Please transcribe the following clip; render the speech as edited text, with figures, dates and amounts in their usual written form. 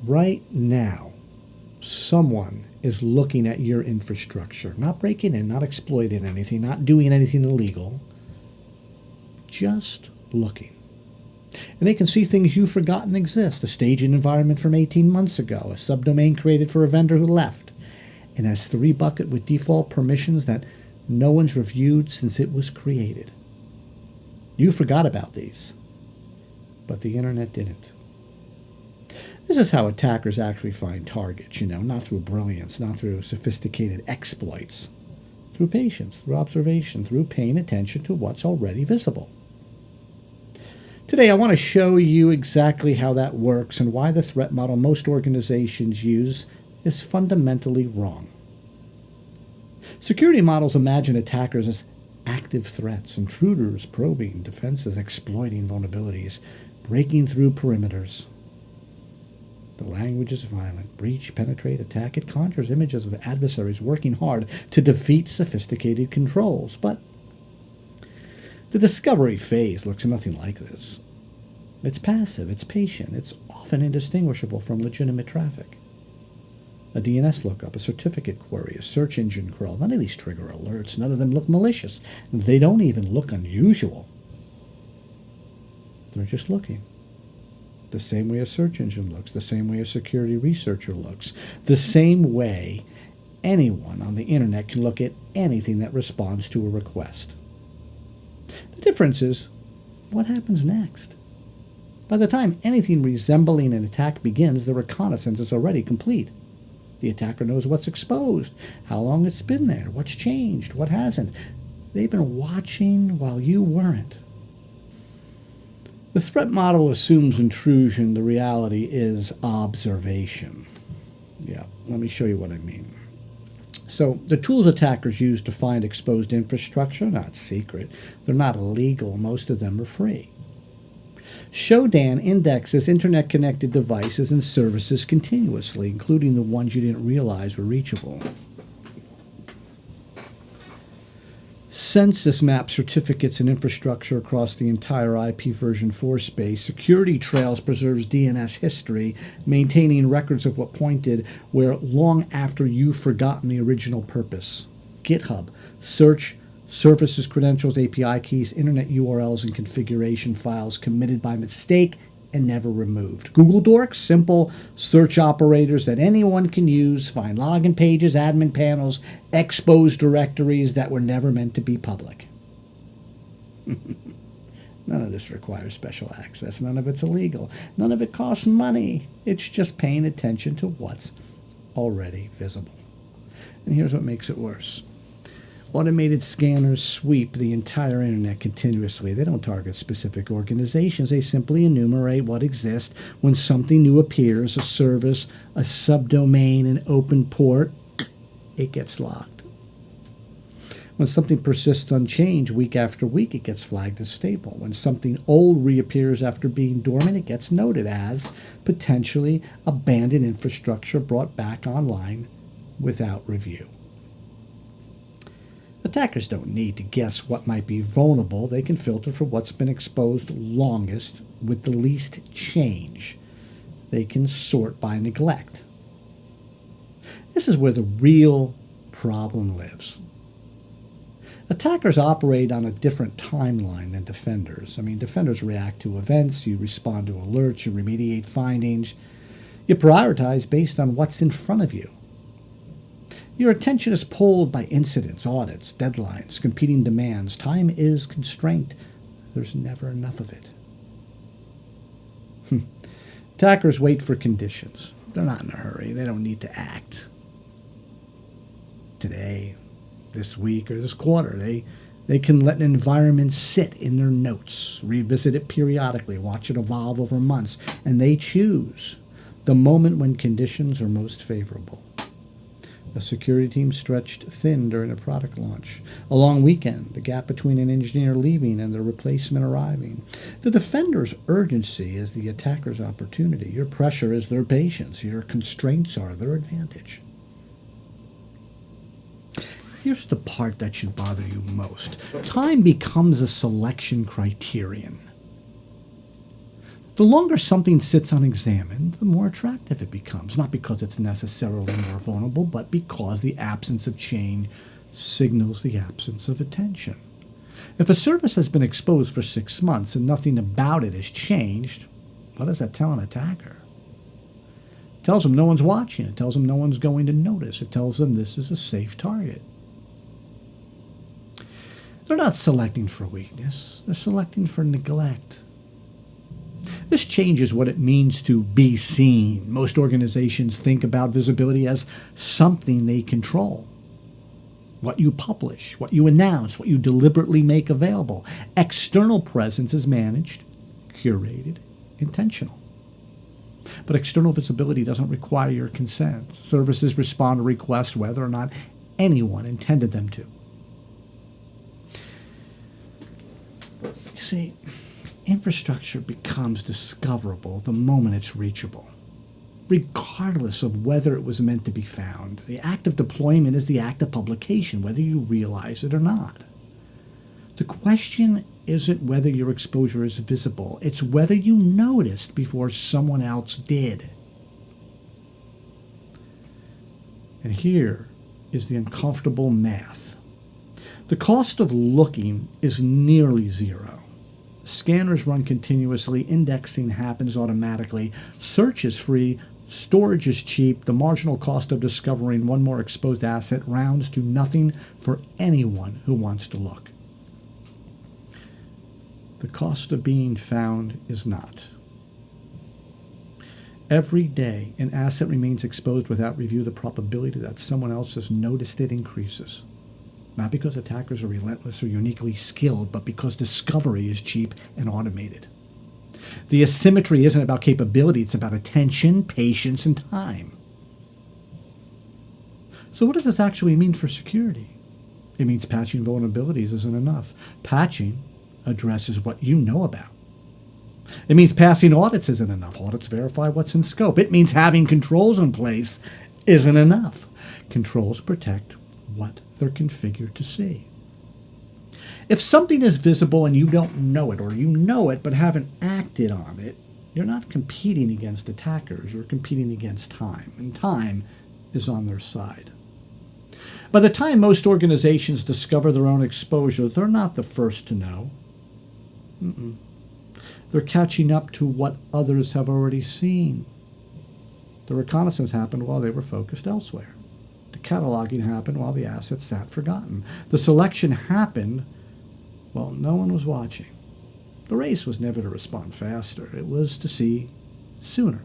Right now, someone is looking at your infrastructure, not breaking in, not exploiting anything, not doing anything illegal, just looking. And they can see things you've forgotten exist, a staging environment from 18 months ago, a subdomain created for a vendor who left, an S3 bucket with default permissions that no one's reviewed since it was created. You forgot about these, but the internet didn't. This is how attackers actually find targets, not through brilliance, not through sophisticated exploits, through patience, through observation, through paying attention to what's already visible. Today, I want to show you exactly how that works and why the threat model most organizations use is fundamentally wrong. Security models imagine attackers as active threats, intruders, probing, defenses, exploiting vulnerabilities, breaking through perimeters. The language is violent. Breach, penetrate, attack. It conjures images of adversaries working hard to defeat sophisticated controls. But the discovery phase looks nothing like this. It's passive, it's patient, it's often indistinguishable from legitimate traffic. A DNS lookup, a certificate query, a search engine crawl, none of these trigger alerts, none of them look malicious. They don't even look unusual. They're just looking. The same way a search engine looks, the same way a security researcher looks, the same way anyone on the internet can look at anything that responds to a request. The difference is what happens next. By the time anything resembling an attack begins, the reconnaissance is already complete. The attacker knows what's exposed, how long it's been there, what's changed, what hasn't. They've been watching while you weren't. The threat model assumes intrusion. The reality is observation. Yeah, let me show you what I mean. So the tools attackers use to find exposed infrastructure are not secret. They're not illegal. Most of them are free. Shodan indexes internet-connected devices and services continuously, including the ones you didn't realize were reachable. Censys maps certificates and infrastructure across the entire IP version 4 space. Security Trails preserves DNS history, maintaining records of what pointed where long after you've forgotten the original purpose. GitHub, search services, credentials, API keys, internet URLs, and configuration files committed by mistake and never removed. Google Dorks, simple search operators that anyone can use, find login pages, admin panels, expose directories that were never meant to be public. None of this requires special access. None of it's illegal. None of it costs money. It's just paying attention to what's already visible. And here's what makes it worse. Automated scanners sweep the entire internet continuously. They don't target specific organizations. They simply enumerate what exists when something new appears, a service, a subdomain, an open port, it gets logged. When something persists unchanged week after week, it gets flagged as stable. When something old reappears after being dormant, it gets noted as potentially abandoned infrastructure brought back online without review. Attackers don't need to guess what might be vulnerable. They can filter for what's been exposed longest with the least change. They can sort by neglect. This is where the real problem lives. Attackers operate on a different timeline than defenders. Defenders react to events, you respond to alerts, you remediate findings, you prioritize based on what's in front of you. Your attention is pulled by incidents, audits, deadlines, competing demands. Time is constraint. There's never enough of it. Attackers wait for conditions. They're not in a hurry. They don't need to act. Today, this week, or this quarter, they can let an environment sit in their notes, revisit it periodically, watch it evolve over months, and they choose the moment when conditions are most favorable. A security team stretched thin during a product launch. A long weekend, the gap between an engineer leaving and the replacement arriving. The defender's urgency is the attacker's opportunity. Your pressure is their patience. Your constraints are their advantage. Here's the part that should bother you most. Time becomes a selection criterion. The longer something sits unexamined, the more attractive it becomes, not because it's necessarily more vulnerable, but because the absence of change signals the absence of attention. If a service has been exposed for 6 months and nothing about it has changed, what does that tell an attacker? It tells them no one's watching. It tells them no one's going to notice. It tells them this is a safe target. They're not selecting for weakness. They're selecting for neglect. This changes what it means to be seen. Most organizations think about visibility as something they control. What you publish, what you announce, what you deliberately make available. External presence is managed, curated, intentional. But external visibility doesn't require your consent. Services respond to requests whether or not anyone intended them to. You see, infrastructure becomes discoverable the moment it's reachable, regardless of whether it was meant to be found. The act of deployment is the act of publication, whether you realize it or not. The question isn't whether your exposure is visible. It's whether you noticed before someone else did. And here is the uncomfortable math. The cost of looking is nearly zero. Scanners run continuously, indexing happens automatically, search is free, storage is cheap, the marginal cost of discovering one more exposed asset rounds to nothing for anyone who wants to look. The cost of being found is not. Every day an asset remains exposed without review, the probability that someone else has noticed it increases. Not because attackers are relentless or uniquely skilled, but because discovery is cheap and automated. The asymmetry isn't about capability, it's about attention, patience, and time. So what does this actually mean for security? It means patching vulnerabilities isn't enough. Patching addresses what you know about. It means passing audits isn't enough. Audits verify what's in scope. It means having controls in place isn't enough. Controls protect what they're configured to see. If something is visible and you don't know it, or you know it but haven't acted on it, you're not competing against attackers, you're competing against time, and time is on their side. By the time most organizations discover their own exposure, they're not the first to know. They're catching up to what others have already seen. The reconnaissance happened while they were focused elsewhere. The cataloging happened while the assets sat forgotten. The selection happened while no one was watching. The race was never to respond faster. It was to see sooner.